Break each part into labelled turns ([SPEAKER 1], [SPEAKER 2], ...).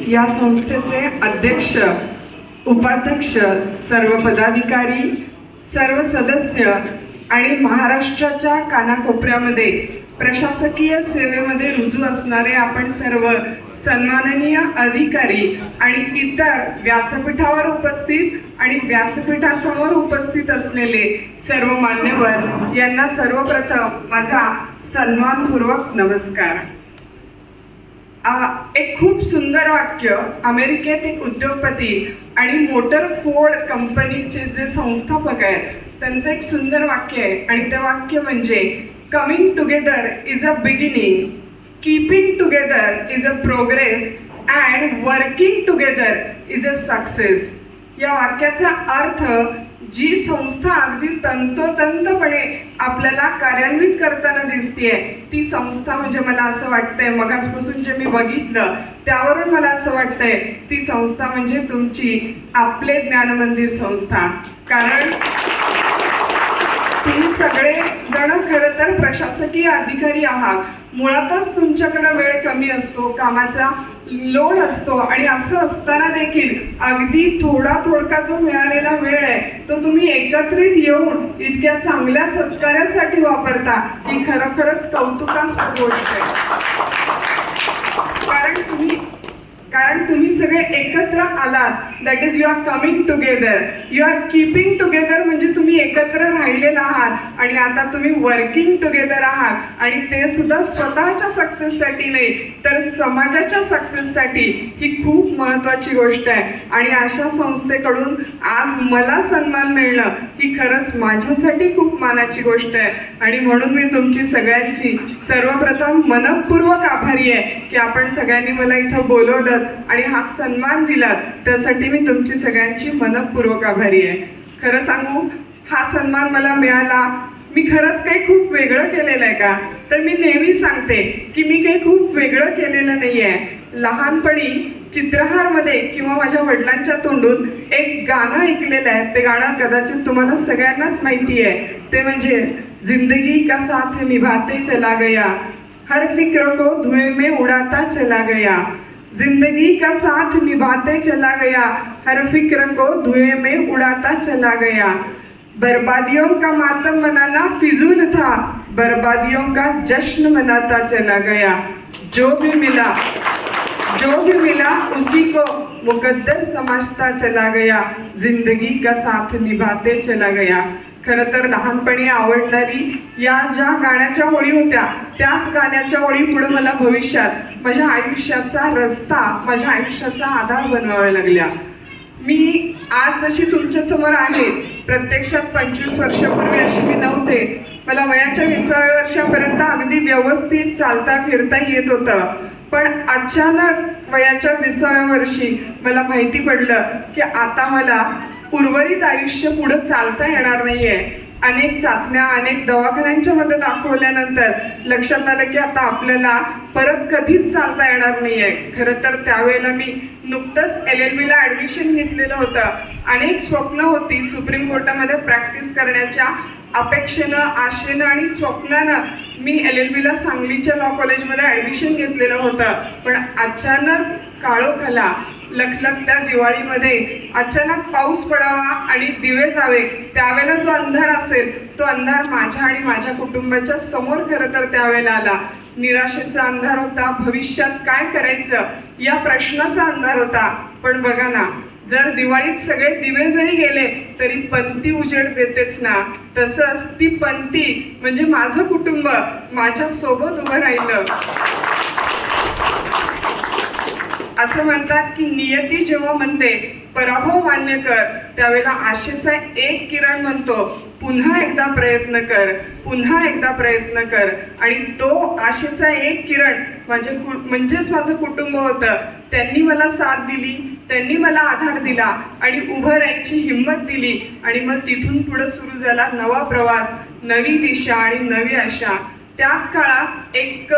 [SPEAKER 1] या संस्थेचे अध्यक्ष, उपाध्यक्ष, सर्व पदाधिकारी, सर्व सदस्य आणि महाराष्ट्राच्या कानाकोपऱ्यामध्ये प्रशासकीय सेवेमध्ये रुजू असणारे आपण सर्व सन्माननीय अधिकारी आणि इतर व्यासपीठावर उपस्थित आणि व्यासपीठासमोर उपस्थित असलेले सर्व मान्यवर यांना सर्वप्रथम माझा सन्मानपूर्वक नमस्कार. एक खूप सुंदर वाक्य अमेरिकेत एक उद्योगपती आणि मोटर फोर्ड कंपनीचे जे संस्थापक आहेत त्यांचं एक सुंदर वाक्य आहे आणि ते वाक्य म्हणजे coming together is a beginning, keeping together is a progress and working together is a success. या वाक्याचा अर्थ जी संस्था अगदी तंतोतंतपणे आपल्याला कार्यान्वित करताना दिसतेय ती संस्था म्हणजे मला असं वाटतंय, मगाचपासून जे मी बघितलं त्यावरून मला असं वाटतंय ती संस्था म्हणजे तुमची आपले ज्ञानमंदिर संस्था. कारण तुम्ही सगळे जण खरं तर प्रशासकीय अधिकारी आहात. मुळातच तुमच्याकडे वेळ कमी असतो, कामाचा लोड असतो आणि असं असताना देखील अगदी थोडका जो मिळालेला वेळ आहे तो तुम्ही एकत्रित येऊन इतक्या चांगल्या सत्कार्यासाठी वापरता ही खरोखरच कौतुकास्पद गोष्ट आहे. कारण तुम्ही सगळे एकत्र आलात, that is you are coming together, you are keeping together म्हणजे तुम्ही एकत्र राहिलेला आहात आणि आता तुम्ही वर्किंग टुगेदर आहात आणि ते सुद्धा स्वतःच्या सक्सेससाठी नाही तर समाजाच्या सक्सेससाठी. ही खूप महत्त्वाची गोष्ट आहे आणि अशा संस्थेकडून आज मला सन्मान मिळणं ही खरंच माझ्यासाठी खूप मानाची गोष्ट आहे आणि म्हणून मी तुमची सगळ्यांची सर्वप्रथम मनपूर्वक आभारी आहे की आपण सगळ्यांनी मला इथं बोलवलं आणि हा सन्मान दिला त्यासाठी मी तुमची सगळ्यांची मनपूर्वक आभारी आहे. खरं सांगू, हा सन्मान मला मिळाला मी खरंच काही खूप वेगळं केलेलं आहे का तर मी नेहमी सांगते की मी काही खूप वेगळं केलेलं नाही आहे. लहानपणी चित्रहारमध्ये किंवा माझ्या वडिलांच्या तोंडून एक गाणं ऐकलेलं आहे. ते गाणं कदाचित तुम्हाला सगळ्यांनाच माहिती आहे. ते म्हणजे जिंदगी का साथ निभाते चला गया, हर फिक्र को धुएं में उड़ाता चला गया, जिंदगी का साथ निभाते चला गया, हर फिक्र को धुएं में उड़ाता चला गया, बर्बादियों का मातम मनाना फिजूल था, बर्बादियों का जश्न मनाता चला गया, जो भी मिला उसी को मुकद्दर समझता चला गया, जिंदगी का साथ निभाते चला गया. खरं तर लहानपणी आवडणारी या ज्या गाण्याच्या ओळी होत्या त्याच गाण्याच्या ओळी पुढे मला भविष्यात माझ्या आयुष्याचा रस्ता, माझ्या आयुष्याचा आधार बनवाव्या लागल्या. मी आज जशी तुमच्यासमोर आहे प्रत्यक्षात 25 वर्षापूर्वी अशी मी नव्हते. मला वयाच्या 20व्या वर्षापर्यंत अगदी व्यवस्थित चालता फिरता येत होतं. पण अचानक वयाच्या 20व्या वर्षी मला माहिती पडलं की आता मला उर्वरित आयुष्य पुढे चालता येणार नाहीये. अनेक चाचण्या, अनेक दवाखान्यांच्या मध्ये दाखवल्यानंतर लक्षात आलं की आता आपल्याला परत कधीच चालता येणार नाहीये. खरं तर त्यावेळेला मी नुकतंच LLB ला ॲडमिशन घेतलेलं होतं. अनेक स्वप्न होती सुप्रीम कोर्टामध्ये प्रॅक्टिस करण्याच्या अपेक्षेनं, आशेनं आणि स्वप्नानं मी LLB ला सांगलीच्या लॉ कॉलेजमध्ये ॲडमिशन घेतलेलं होतं. पण अचानक काळोखाला लखलखत्या दिवाळीमध्ये अचानक पाऊस पडावा आणि दिवे जावे त्यावेळेला जो अंधार असेल तो अंधार माझ्या आणि माझ्या कुटुंबाच्या समोर खरं तर त्यावेळेला आला. निराशेचा अंधार होता, भविष्यात काय करायचं या प्रश्नाचा अंधार होता. पण बघा ना, जर दिवाळीत सगळे दिवे जरी गेले तरी पंथी उजेड देतेच ना. तसंच ती पंथी म्हणजे माझं कुटुंब माझ्या सोबत उभं राहिलं. असं म्हणतात की नियती जेव्हा म्हणते पराभव मान्य कर त्यावेळेला आशेचा एक किरण म्हणतो पुन्हा एकदा प्रयत्न कर, पुन्हा एकदा प्रयत्न कर. आणि तो आशेचा एक किरण म्हणजेच माझं कुटुंब होतं. त्यांनी मला साथ दिली, त्यांनी मला आधार दिला आणि उभं राहायची हिंमत दिली आणि मग तिथून पुढे सुरू झाला नवा प्रवास, नवी दिशा आणि नवी आशा. त्याच काळात एक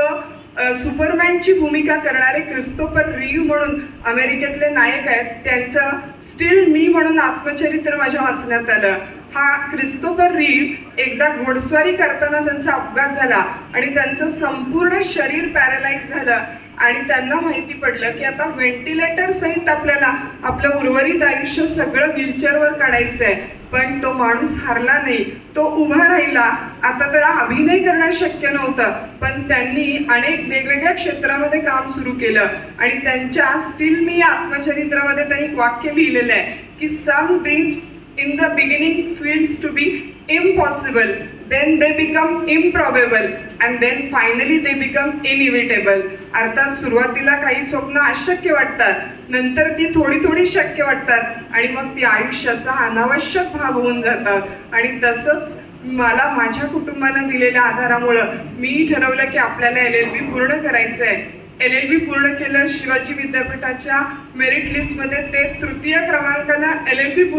[SPEAKER 1] सुपरमॅनची भूमिका करणारे क्रिस्तोफर रीव्ह म्हणून अमेरिकेतले नायक आहेत, त्यांचं स्टील मी म्हणून आत्मचरित्र माझ्या वाचण्यात आलं. हा क्रिस्तोफर रीव्ह एकदा घोडस्वारी करताना त्यांचा अपघात झाला आणि त्यांचं संपूर्ण शरीर पॅरालाइज झालं आणि त्यांना माहिती पडलं की आता व्हेंटिलेटर सहित आपल्याला आपलं उर्वरित आयुष्य सगळं व्हीलचेअरवर काढायचं आहे. पण तो माणूस हारला नाही, तो उभा राहिला. आता त्याला अभिनय करणं शक्य नव्हतं, पण त्यांनी अनेक वेगवेगळ्या क्षेत्रामध्ये काम सुरू केलं. आणि त्यांच्या स्टील मी आत्मचरित्रामध्ये त्यांनी एक वाक्य लिहिलेलं आहे की सम dreams in the beginning feels to be impossible, then they become improbable, and then finally they become inevitable. अर्थात सुरुवातीला काही स्वप्न अशक्य वाटतात, नंतर ती थोडी थोडी शक्य वाटतात आणि मग ती आयुष्याचा अनावश्यक भाग होऊन जातात. आणि तसंच मला माझ्या कुटुंबानं दिलेल्या आधारामुळं मी ठरवलं की आपल्याला LLB पूर्ण करायचं आहे. LLB पूर्ण केलं. शिवाजी विद्यापीठाच्या मेरिट लिस्टमध्ये ते तृतीय क्रमांकानं LLB